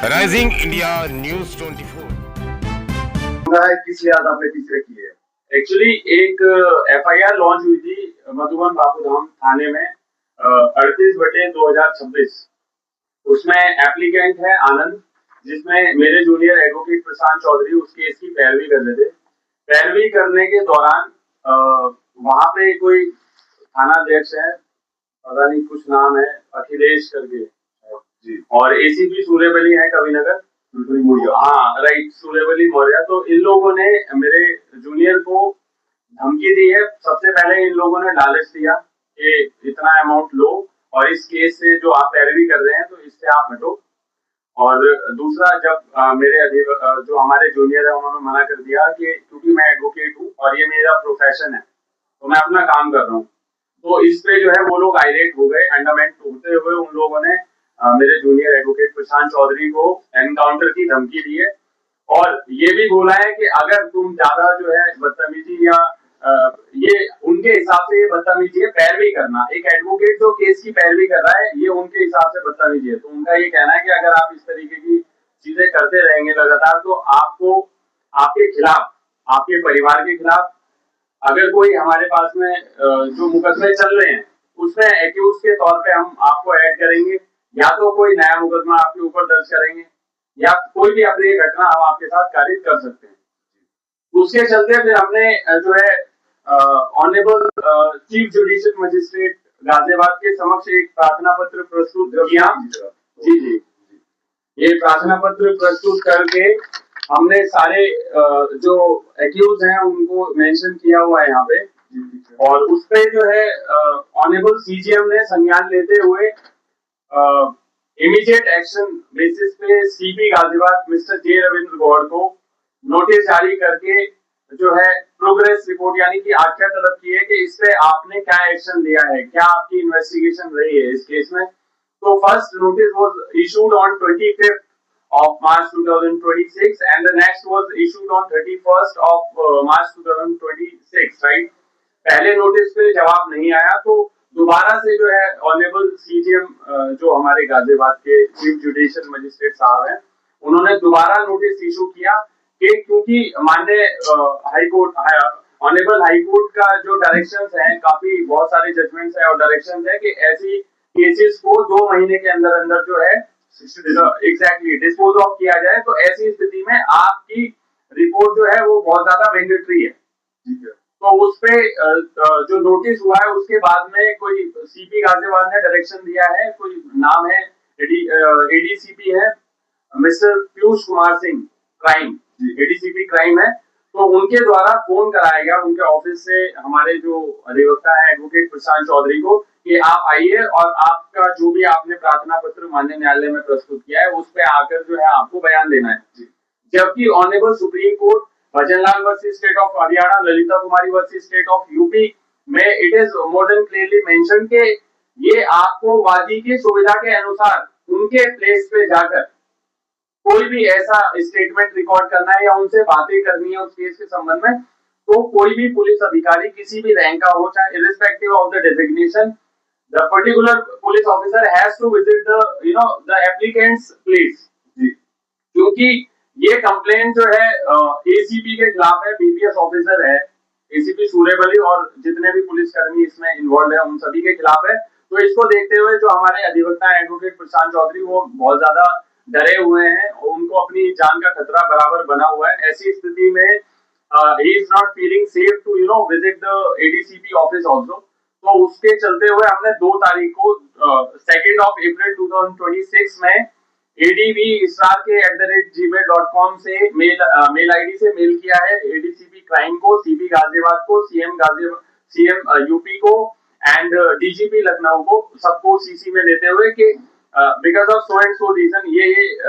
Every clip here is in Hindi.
राइजिंग इंडिया न्यूज 24 किस लिहाज आपने तीसरे की है? एक्चुअली एक एफआईआर लॉन्च हुई थी मधुबन बापूधाम थाने में 38/2026। उसमें एप्लीकेंट है आनंद, जिसमें मेरे जूनियर एडवोकेट प्रशांत चौधरी उस केस की पैरवी कर रहे थे। पैरवी करने के दौरान वहां पे कोई थानाध्यक्ष है, पता नहीं कुछ नाम है, अखिलेश करके जी, और एसीपी सूर्यबली है कविनगर, हाँ राइट, सूर्यबली मौर्य। तो इन लोगों ने मेरे जूनियर को धमकी दी है। सबसे पहले इन लोगों ने लालच दिया कि इतना अमाउंट लो और इस केस से जो आप पैरवी कर रहे हैं तो इससे आप हटो। और दूसरा, जब मेरे जो हमारे जूनियर है उन्होंने मना कर दिया कि क्योंकि मैं एडवोकेट हूँ और ये मेरा प्रोफेशन है तो मैं अपना काम कर रहा हूँ। तो इस पे जो है वो लोग आइरेट हो गए। अंडरमेंट होते हुए उन लोगों ने मेरे जूनियर एडवोकेट प्रशांत चौधरी को एनकाउंटर की धमकी दी है और ये भी बोला है कि अगर तुम ज्यादा जो है बदतमीजी या ये उनके हिसाब से ये बदतमीजी है पैरवी करना। एक एडवोकेट जो केस की पैरवी कर रहा है ये उनके हिसाब से बदतमीजी है। तो उनका ये कहना है कि अगर आप इस तरीके की चीजें करते रहेंगे लगातार तो आपको आपके खिलाफ, आपके परिवार के खिलाफ, अगर कोई हमारे पास में जो मुकदमे चल रहे हैं उसमें एक्यूज के तौर पे हम आपको ऐड करेंगे, या तो कोई नया मुकदमा आपके ऊपर दर्ज करेंगे या कोई भी अप्रिय घटना हम आपके साथ कारित कर सकते हैं। उसके चलते फिर हमने जो है honourable chief judicial magistrate Ghaziabad के समक्ष एक प्रार्थना पत्र प्रस्तुत किया। जी जी, ये प्रार्थना पत्र प्रस्तुत करके हमने सारे जो एक्यूज हैं उनको मेंशन किया हुआ है यहाँ पे, और उस पे जो है ऑनरेबल सीजीएम ने संज्ञान लेते हुए इमीडिएट एक्शन बेसिस पे CP Ghaziabad mister J Ravindra Gaur को नोटिस जारी करके जो है प्रोग्रेस रिपोर्ट यानी कि आख्या तलब की है कि इस पे आपने क्या एक्शन लिया है, क्या आपकी इन्वेस्टिगेशन रही है इस केस में। तो first notice was issued on 25th of March 2026 and the next was issued on 31st of March 2026, right? पहले नोटिस पे जवाब नहीं आया तो दोबारा से जो है ऑनरेबल सीजीएम जो हमारे गाजियाबाद के चीफ जुडिशियल मजिस्ट्रेट साहब हैं उन्होंने दोबारा नोटिस इशू किया कि क्योंकि माननीय high court, honourable high court का जो डायरेक्शंस हैं, काफी बहुत सारे जजमेंट्स हैं और डायरेक्शंस हैं कि ऐसी केसेस को 2 महीने के अंदर अंदर जो है एग्जैक्टली डिस्पोज ऑफ किया जाए। तो ऐसी स्थिति में आपकी रिपोर्ट जो है वो बहुत ज्यादा मैंडेटरी है। तो उस पे जो नोटिस हुआ है उसके बाद में कोई सीपी गाजियाबाद ने डायरेक्शन दिया है, कोई नाम है एडीसीपी है mister Piyush Kumar Singh crime, ADCP crime है। तो उनके द्वारा फोन कराया गया उनके ऑफिस से हमारे जो अधिवक्ता है एडवोकेट प्रशांत चौधरी को कि आप आइए और आपका जो भी आपने प्रार्थना पत्र माननीय न्यायालय में प्रस्तुत किया है उस पे आकर जो है आपको बयान देना है। जबकि honourable supreme court Bhajanlal versus state of Haryana, Lalita Kumari versus state of UP में it is more than clearly mention के ये आपको वादी की सुविधा के अनुसार उनके प्लेस पे जाकर कोई भी ऐसा स्टेटमेंट रिकॉर्ड करना है या उनसे बातें करनी है उस केस के संबंध में, तो कोई भी पुलिस अधिकारी किसी भी रैंक का हो, चाहे irrespective of the designation, the particular police officer has to visit the applicant's place। क्योंकि ये कंप्लेंट जो है एसीपी के खिलाफ है, बीपीएस ऑफिसर है एसीपी सूर्यबली और जितने भी पुलिसकर्मी इसमें इन्वॉल्व है उन सभी के खिलाफ है। तो इसको देखते हुए जो हमारे अधिवक्ता एडवोकेट प्रशांत चौधरी वो बहुत ज्यादा डरे हुए हैं और उनको अपनी जान का खतरा बराबर बना हुआ है। ऐसी स्थिति में he is not feeling safe to visit the ADCP office also. तो उसके चलते हुए हमने 2 तारीख को 2 अप्रैल 2026 में adv@gmail.com से मेल आईडी से मेल किया है एडीसीपी क्राइम को, सीपी गाजियाबाद को, सीएम यूपी को एंड डीजीपी लखनऊ को, सबको सीसी में लेते हुए कि because of so and so reason, ये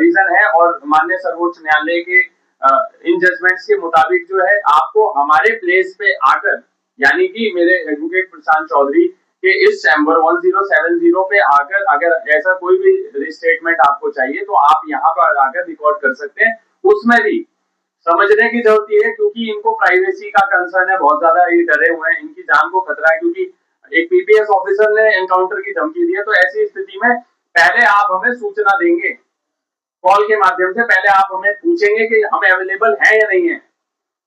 रीजन है और माननीय सर्वोच्च न्यायालय के इन जजमेंट्स के मुताबिक जो है आपको हमारे प्लेस पे आकर यानी कि मेरे एडवोकेट प्रशांत चौधरी के इस चैम्बर 1070 पे आकर अगर ऐसा कोई भी रिस्टेटमेंट आपको चाहिए तो आप यहाँ पर आकर रिकॉर्ड कर सकते हैं। उसमें भी समझने की जरूरत है क्योंकि इनको प्राइवेसी का कंसर्न है, बहुत ज्यादा ये डरे हुए हैं, इनकी जान को खतरा है क्योंकि एक पीपीएस ऑफिसर ने एनकाउंटर की धमकी दी है। तो ऐसी स्थिति में पहले आप हमें सूचना देंगे कॉल के माध्यम से पहले आप हमें पूछेंगे कि हम अवेलेबल हैं या नहीं है,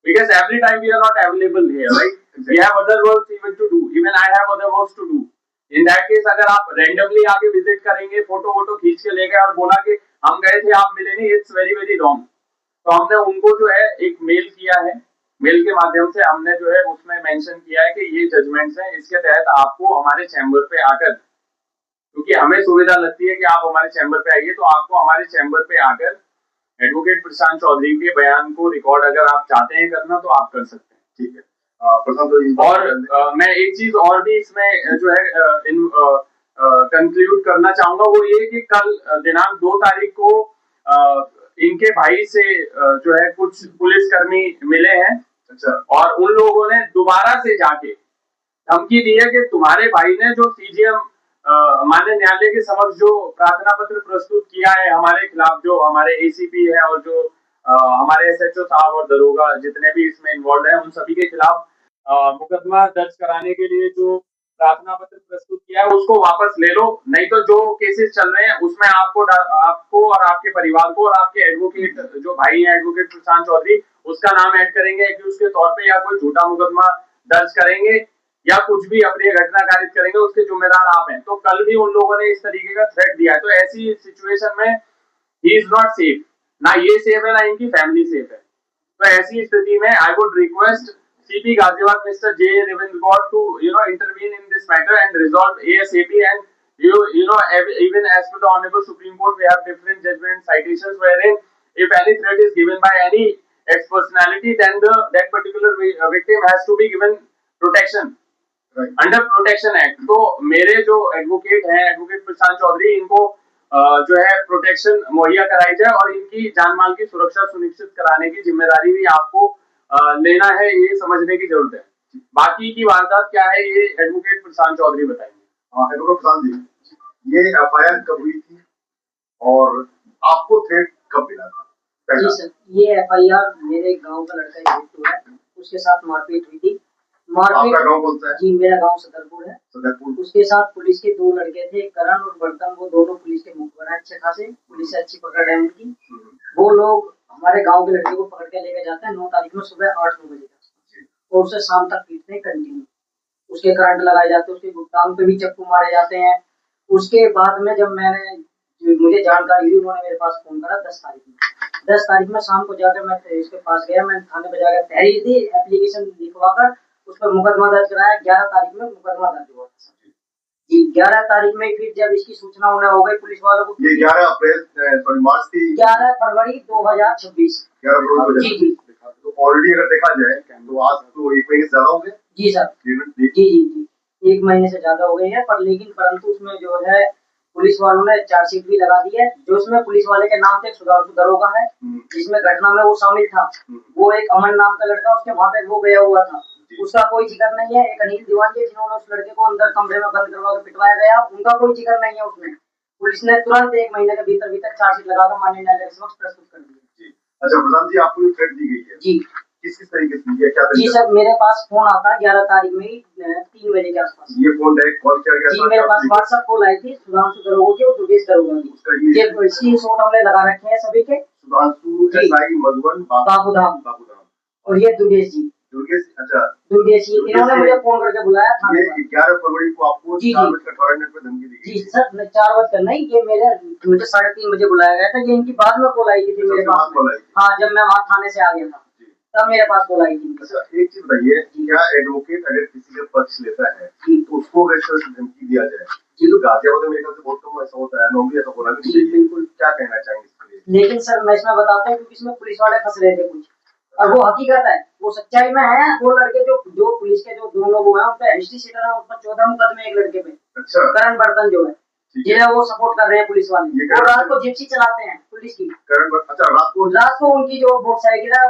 because every time we are not available here, right? We have other works even to do, even I have other works to do. In that case अगर आप randomly आके विजिट करेंगे, फोटो वोटो खींच के ले गए और बोला कि हम गए थे आप मिले नहीं, इट्स वेरी वेरी रॉन्ग। तो हमने उनको जो है एक मेल किया है, मेल के माध्यम से हमने जो है उसमें मेंशन किया है कि ये जजमेंट्स हैं, इसके तहत आपको हमारे चैम्बर पे आकर, क्योंकि हमें सुविधा लगती है कि आप हमारे चैम्बर पे आइए, तो आपको हमारे चैम्बर पे आकर एडवोकेट प्रशांत चौधरी के बयान को रिकॉर्ड अगर आप चाहते हैं करना तो आप कर सकते हैं। ठीक है। और मैं एक चीज और भी इसमें जो है कंक्लूड करना चाहूंगा, वो ये कि कल दिनांक 2 तारीख को इनके भाई से जो है कुछ पुलिसकर्मी मिले हैं। अच्छा। और उन लोगों ने दोबारा से जाके धमकी दी है कि तुम्हारे भाई ने जो सीजीएम माननीय न्यायालय के समक्ष जो प्रार्थना पत्र प्रस्तुत किया है हमारे खिलाफ, जो हमारे एसीपी है और जो हमारे एसएचओ साहब और दरोगा जितने भी इसमें इन्वॉल्व हैं, उन सभी के खिलाफ मुकदमा दर्ज कराने के लिए जो प्रार्थना पत्र प्रस्तुत किया है उसको वापस ले लो, नहीं तो जो केसेस चल रहे हैं उसमें आपको और आपके परिवार को और आपके एडवोकेट जो भाई हैं एडवोकेट प्रशांत चौधरी, उसका नाम ऐड करेंगे कि उसके तौर पे या कोई झूठा मुकदमा दर्ज करेंगे या कुछ भी अपनी घटना कारित करेंगे, उसके जिम्मेदार आप हैं। तो कल भी उन लोगों ने इस तरीके का थ्रेट दिया है, तो ऐसी सिचुएशन में ही इज नॉट सेफ, ना ये सेफ है ना इनकी फैमिली सेफ है। तो ऐसी स्थिति में I would request CP Ghaziabad Mr. J. Ravindra God to intervene in this matter and resolve ASAP, and even as per the Honorable Supreme Court we have different judgment citations wherein if any threat is given by any ex personality then that particular victim has to be given protection under protection act. तो मेरे जो एडवोकेट हैं एडवोकेट प्रशांत चौधरी, इनको जो है प्रोटेक्शन मुहैया कराई जाए और इनकी जान माल की सुरक्षा सुनिश्चित कराने की जिम्मेदारी भी आपको लेना है, ये समझने की जरूरत है। बाकी की वारदात क्या है ये एडवोकेट प्रशांत चौधरी बताएंगे। एडवोकेट प्रशांत जी, ये एफआईआर कब हुई थी और आपको थ्रेट कब मिला था? जी सर, ये एफआईआर मेरे गांव का लड़का है, उसके साथ मारपीट हुई थी। आपका गांव कौन सा है? जी मेरा गांव सदरपुर है। सदरपुर। उसके साथ पुलिस के 2 लड़के थे, करण और बर्तन, वो दोनों पुलिस के मुखबिर हैं अच्छे खासे, पुलिस से अच्छी पकड़ है उनकी। वो लोग हमारे गांव के लड़के को पकड़ के लेके जाते हैं 9 तारीख में सुबह 8-9 बजे तक और उसे शाम तक पीटते हैं कंटिन्यू। उसके करंट लगाए जाते हैं, उसके गुप्तांग पे भी चप्पू मारे जाते हैं। उसके बाद में जब मुझे जानकारी हुई, उन्होंने मेरे पास फोन करा 10 तारीख में। 10 तारीख में शाम को जाकर मैं इसके पास गया, मैं थाने पे जाकर तहरीर दी, एप्लीकेशन लिखवाकर उस पर मुकदमा दर्ज कराया। 11 तारीख में मुकदमा दर्ज हुआ जी। 11 तारीख में फिर जब इसकी सूचना उन्हें हो गई पुलिस वालों को, ये 11 मार्च थी, 11 फरवरी 2026। जी जी। तो ऑलरेडी अगर देखा जाए तो आज तो 1 महीने से ज्यादा हो गए। जी सर, जी जी जी 1 महीने से ज्यादा हो गई है, पर लेकिन परंतु उसमें जो है पुलिस वालों ने चार्जशीट भी लगा दी है, जो उसमें पुलिस वाले के नाम पे एक सुधांशु दरोगा है जिसमें घटना में वो शामिल था। वो एक अमन नाम का लड़का, उसके वहां पे वो गया हुआ था, उसका कोई जिक्र नहीं है। एक अनिल दीवानी जिन्होंने उस लड़के को अंदर कमरे में बंद करवा के पिटवाया गया, उनका कोई जिक्र नहीं है उसमें। पुलिस ने तुरंत 1 महीने के भीतर चार्जशीट लगाकर माननीय न्यायालय के समक्ष प्रस्तुत कर दिया। अच्छा प्रधान जी, आपको थ्रेट दी गई है जी, किस तरीके से दी है, क्या जी सर, मेरे पास फोन आता है 11 तारीख में ही 3 बजे के आसपास। ये फोन डायरेक्ट कॉल किया गया? जी मेरे पास व्हाट्सएप कॉल आई थी सुधांशु दरोगा की और दुर्गेश दरोगा की, ये स्क्रीनशॉट हमने लगा रखे हैं सभी के। सुधांशु एसआई मधुबन बाबूधाम और ये दुर्गेश जी। अच्छा दुर्गेश जी, इन्होंने मुझे फोन करके बुलाया था। ये 11 फरवरी को आपको 4:18 पे धमकी दी गई? जी सर, 4 बजे नहीं, ये मुझे 3:30 बजे बुलाया गया था। ये इनकी बाद में कॉल आई थी मेरे पास। हाँ, जब मैं वहाँ थाने से आ गया था तब मेरे पास कॉल आई थी। अच्छा एक चीज बताइए, क्या एडवोकेट अगर किसी का पक्ष लेता है तो उसको अगर इस तरह से धमकी दिया जाए, ये तो गाजियाबाद में मेरे ख्याल से बहुत कम ऐसा होता है, नॉर्मली ऐसा होना भी चाहिए, बिल्कुल, क्या कहना चाहेंगे इसके लिए? लेकिन सर मैं इसमें बताता हूँ क्योंकि इसमें पुलिस वाले फंस रहे थे कुछ, और वो हकीकत है, वो सच्चाई में है। वो लड़के जो पुलिस के जो 2 लोग हैं उन पे हिस्ट्री शीटर है, उन पर 14 मुकदमे एक लड़के पे। अच्छा। करण बर्तन जो है जिन्हें वो सपोर्ट कर रहे हैं पुलिस वाले, वो रात को जिप्सी चलाते हैं पुलिस की। अच्छा, रात को उनकी जो मोटरसाइकिल है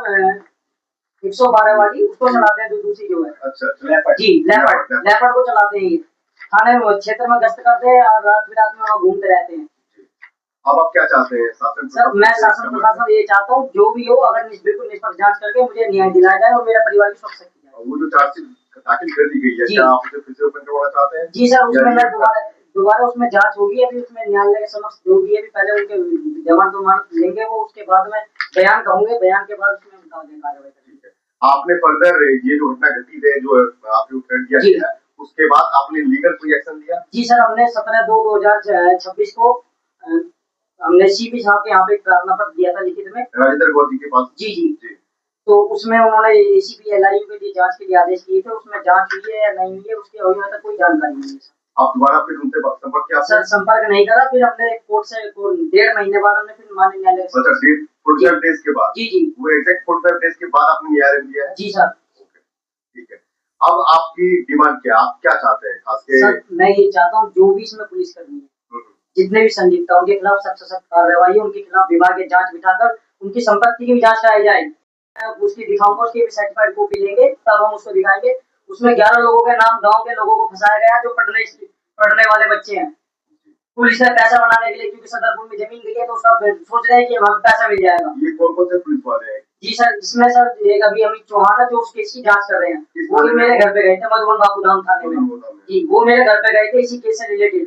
112 वाली, उसको चलाते हैं, दूसरी जो है। अच्छा, लेपर्ड। जी लेपर्ड को चलाते हैं। ये थाने में क्षेत्र में गश्त करते हैं और रात में वहाँ घूमते रहते हैं। अब आप क्या चाहते हैं शासन? सर मैं शासन प्रशासन ये चाहता हूँ जो भी हो, अगर बिल्कुल निष्पक्ष जांच करके मुझे न्याय दिलाया जाए और मेरे परिवार की सुरक्षा की जाए। वो जो चार्जशीट दाखिल कर दी गई है, क्या आप उसे फिर से ओपन करवाना चाहते हैं? जी सर, उसमें मैं दोबारा दोबारा उसमें जांच होगी। अभी उसमें न्यायालय के समक्ष जो भी है, अभी पहले उनके जमानत लेंगे वो, उसके बाद में बयान कहूंगे, बयान के बाद उसमें कार्रवाई करेंगे। आपने फर्दर ये जो घटना घटी है, जो आपको थ्रेट किया गया है, उसके बाद आपने लीगल कोई एक्शन लिया? जी सर, हमने 17/2/2026 को हमने सीपी साहब के यहाँ पे प्रार्थना पत्र दिया था लिखित में, राजेंद्र गौर जी के पास। जी। तो उसमें उन्होंने एसीपी एलआईयू के लिए जांच के लिए आदेश दिए थे। उसमें जांच हुई है या नहीं हुई है उसके अभी तक कोई जानकारी नहीं है। आप दोबारा फिर उनसे संपर्क किया? सर संपर्क नहीं करा। फिर हमने कोर्ट से 1.5 महीने बाद हमने फिर माननीय न्यायालय। अच्छा, 45 डेज के बाद? जी। वो एग्जैक्ट 45 डेज के बाद आपने न्यायालय दिया है? जी सर। ठीक है। अब आपकी डिमांड क्या, आप क्या चाहते हैं खास के? सर मैं ये चाहता हूँ जो भी इसमें पुलिसकर्मी है, जितने भी संदिग्ध हैं, उनके खिलाफ सख्त से सख्त कार्रवाई, उनके खिलाफ विभागीय जांच बिठाकर उनकी संपत्ति की भी जांच कराई जाए। उसकी दिखाऊंगा, उसकी भी सर्टिफाइड कॉपी लेंगे, तब हम उसको दिखाएंगे। उसमें 11 लोगों के नाम, गांव के लोगों को फंसाया गया जो पढ़ने वाले बच्चे हैं। पुलिस ने पैसा बनाने के लिए, क्योंकि सदरपुर में जमीन गई है तो उसका सोच रहे हैं कि वहाँ पैसा मिल जाएगा। ये कौन से पुलिस वाले हैं? जी सर, इसमें सर एक अभी अमित चौहान है जो उस केस की जांच कर रहे हैं। वो भी मेरे घर पे गए थे, मधुबन बाबूधाम थाने में। जी, वो मेरे घर पे गए थे इसी केस से रिलेटेड,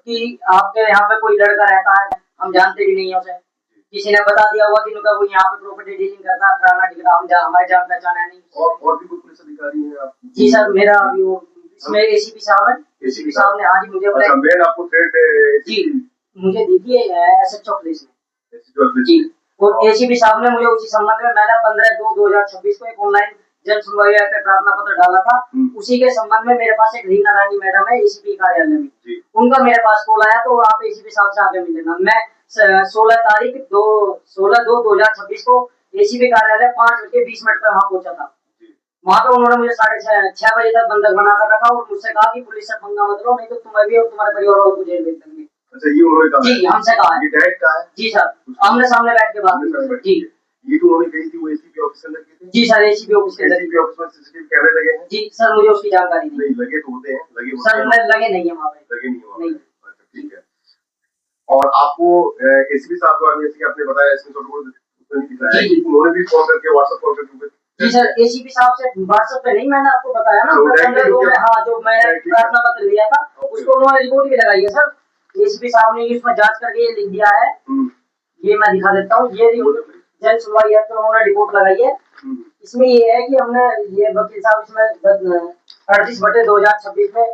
कि आपके यहाँ पे कोई लड़का रहता है, हम जानते भी नहीं है उसे, किसी ने बता दिया हुआ कि उनका वो यहाँ पे प्रॉपर्टी डीलिंग करता है, फलाना टिकटा, हमारे जान पहचान है नहीं। और भी कोई पुलिस अधिकारी है आप? जी सर, मेरा अभी वो इसमें एसीपी साहब है। एसीपी साहब ने आज मुझे आपको थ्रेट जी मुझे दी थी एसएचओ पुलिस ने। जी, और एसीपी साहब ने मुझे उसी संबंध में, मैंने 15/2/2026 को एक ऑनलाइन जन सुनवाई पे प्रार्थना पत्र डाला था। उसी के संबंध में मेरे पास एक रीना रानी मैडम है एसीपी कार्यालय में, उनका मेरे पास कॉल आया तो आप एसीपी साहब से आगे मिलेना। मैं 16/2/2026 को एसीपी कार्यालय 5:20 पे वहाँ पहुंचा था। वहाँ पे उन्होंने मुझे 6:30 बजे तक बंधक बनाकर रखा और मुझसे कहा कि पुलिस से पंगा मत लो, नहीं तो तुम्हें भी और तुम्हारे परिवार वालों को जेल भेज देंगे। अच्छा, ये उन्होंने कहा? जी, हमसे कहा है। ये डायरेक्ट कहा है? जी सर, आमने सामने बैठ के बात। जी, ये जो उन्होंने कही थी वो एसीपी ऑफिस के अंदर की थी? जी सर, एसीपी ऑफिस के अंदर। एसीपी ऑफिस में सीसीटीवी कैमरे लगे हैं? जी सर, मुझे उसकी जानकारी नहीं। लगे तो होते हैं, लगे सर लगे नहीं है वहाँ पे। लगे नहीं है? अच्छा, ठीक है। और आपको एसीपी साहब को जैसे कि आपने बताया उन्होंने भी कॉल करके, व्हाट्सएप कॉल करके? जी सर, एसीपी साहब से व्हाट्सएप पे नहीं, मैंने आपको बताया ना, हाँ, जो मैं प्रार्थना पत्र दिया था उसको उन्होंने रिपोर्ट भी लगाई है सर। एसीपी साहब ने उसमें जांच करके ये लिख दिया है, ये मैं दिखा देता हूँ। ये जन सुनवाई है तो उन्होंने रिपोर्ट लगाई है। इसमें ये है कि हमने ये वकील साहब इसमें 38/2026 में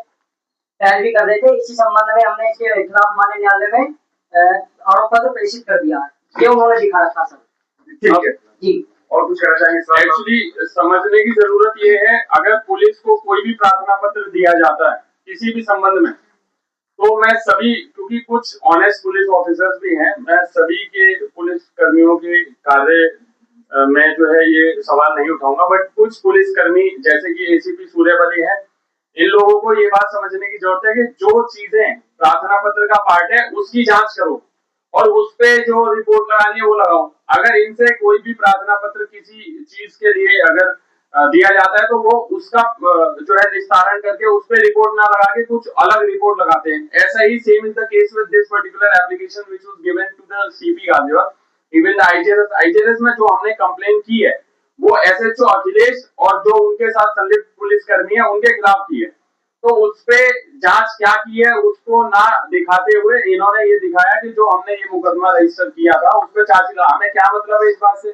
पैरवी कर रहे थे। इसी संबंध में हमने इसके खिलाफ माननीय न्यायालय में आरोप पत्र प्रेषित कर दिया है, ये उन्होंने दिखा रखा सर। ठीक है जी, और कुछ कहना चाहेंगे? एक्चुअली समझने की जरूरत ये है, अगर पुलिस को कोई भी प्रार्थना पत्र दिया जाता है किसी भी संबंध में, तो मैं सभी, क्योंकि कुछ ऑनेस्ट पुलिस ऑफिसर्स भी हैं, मैं सभी के पुलिस कर्मियों के कार्य में जो है ये सवाल नहीं उठाऊंगा, बट कुछ पुलिसकर्मी जैसे कि एसीपी सूर्यवली है, इन लोगों को ये बात समझने की जरूरत है कि जो चीजें प्रार्थना पत्र का पार्ट है उसकी जांच करो और उस पे जो रिपोर्ट लगानी है वो लगाओ। अगर इनसे कोई भी प्रार्थना पत्र किसी चीज के लिए अगर दिया जाता है तो वो उसका जो है निस्तारण करके उस पे रिपोर्ट ना लगा के कुछ अलग रिपोर्ट लगाते हैं। ऐसा ही same is the case with this particular application which was given to the CP Ghaziabad, even the IJS में जो हमने कंप्लेन की है वो एसएचओ अखिलेश और जो उनके साथ संलिप्त पुलिसकर्मी है उनके खिलाफ की है। तो उस पे जांच क्या की है उसको ना दिखाते हुए इन्होंने ये दिखाया कि जो हमने ये मुकदमा रजिस्टर किया था उस पे चार्ज लगा। हमें क्या मतलब है इस बात से,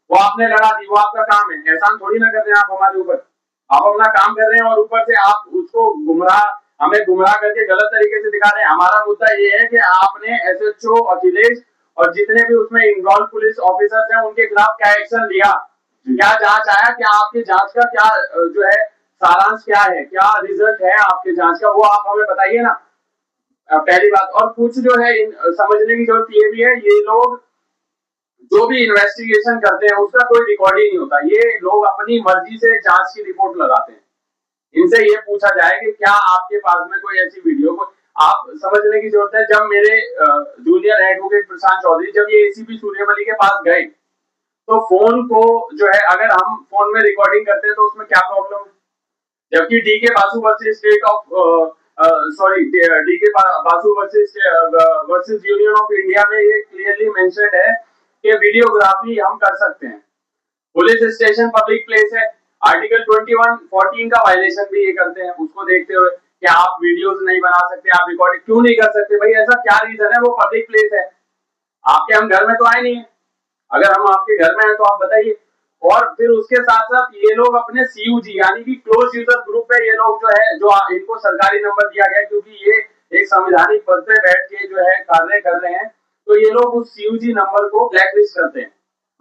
वो आपने लड़ा दी, वो आपका काम है, एहसान थोड़ी ना कर रहे हैं आप हमारे ऊपर। आप अपना काम कर रहे हैं और ऊपर से आप उसको हमें गुमराह करके गलत तरीके से दिखा रहे हैं। हमारा मुद्दा ये है कि आपने एसएचओ अखिलेश और जितने भी उसमें इन्वॉल्व पुलिस ऑफिसर्स हैं उनके खिलाफ क्या एक्शन लिया, क्या जांच आया, क्या आपकी जांच का क्या जो है सारांश क्या है, क्या रिजल्ट है आपके जांच का, वो आप हमें बताइए ना, पहली बात। और कुछ जो है समझने की जरूरत ये भी है, ये लोग जो भी इन्वेस्टिगेशन करते हैं उसका कोई रिकॉर्ड ही नहीं होता, ये लोग अपनी मर्जी से जांच की रिपोर्ट लगाते हैं। इनसे ये पूछा जाए कि क्या आपके पास में कोई ऐसी वीडियो को, आप समझने की जरूरत है, जब मेरे जूनियर एडवोकेट प्रशांत चौधरी जब ये एसीपी सूर्यवली के पास गए तो फोन को जो है अगर हम फोन में रिकॉर्डिंग करते हैं तो उसमें क्या प्रॉब्लम है, जबकि DK Basu versus versus union of India में ये क्लियरली मेंशन्ड है कि वीडियोग्राफी हम कर सकते हैं। पुलिस स्टेशन पब्लिक प्लेस है, आर्टिकल 21(14) का वायलेशन भी ये करते हैं, उसको देखते हुए कि आप वीडियोस नहीं बना सकते, आप रिकॉर्डिंग क्यों नहीं कर सकते? भाई ऐसा क्या रीजन है? वो पब्लिक प्लेस है, आपके हम घर में तो आए नहीं है। अगर हम आपके घर में हैं तो आप बताइए। और फिर उसके साथ साथ ये लोग अपने सीयूजी यानी कि क्लोज यूजर ग्रुप पे ये लोग जो है, जो इनको सरकारी नंबर दिया गया क्योंकि ये एक संवैधानिक पद पे बैठ के जो है कार्य कर रहे हैं, तो ये लोग उस सीयूजी नंबर को ब्लैकलिस्ट करते हैं।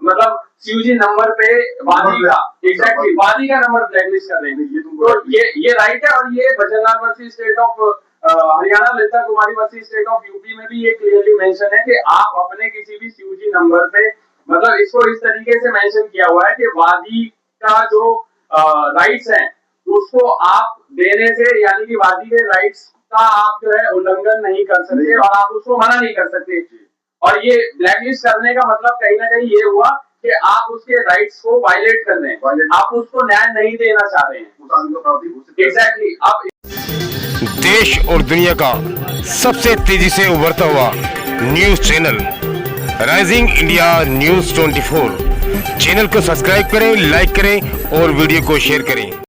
मतलब सीयूजी नंबर पे वादी का, एग्जैक्टली वादी का नंबर ब्लैकलिस्ट कर रहे हैं। तो ये राइट है। और ये भजनलाल वर्सी स्टेट ऑफ हरियाणा, ललिता कुमारी वर्सी स्टेट ऑफ यूपी में भी ये क्लियरली मेंशन है कि आप अपने किसी भी सीयूजी नंबर पे, मतलब इसको इस तरीके से मेंशन किया हुआ है कि वादी का जो राइट्स हैं उसको आप देने से, यानी कि वादी के राइट्स का आप जो है उल्लंघन नहीं कर सकते और आप उसको मना नहीं कर सकते। और ये ब्लैकलिस्ट करने का मतलब कहीं ना कहीं ये हुआ कि आप उसके राइट्स को वायलेट कर रहे हैं, आप उसको न्याय नहीं देना चाह रहे हैं। एग्जैक्टली। अब देश और दुनिया का सबसे तेजी से उभरता हुआ news channel rising India news 24 channel को सब्सक्राइब करें, लाइक करें और वीडियो को शेयर करें।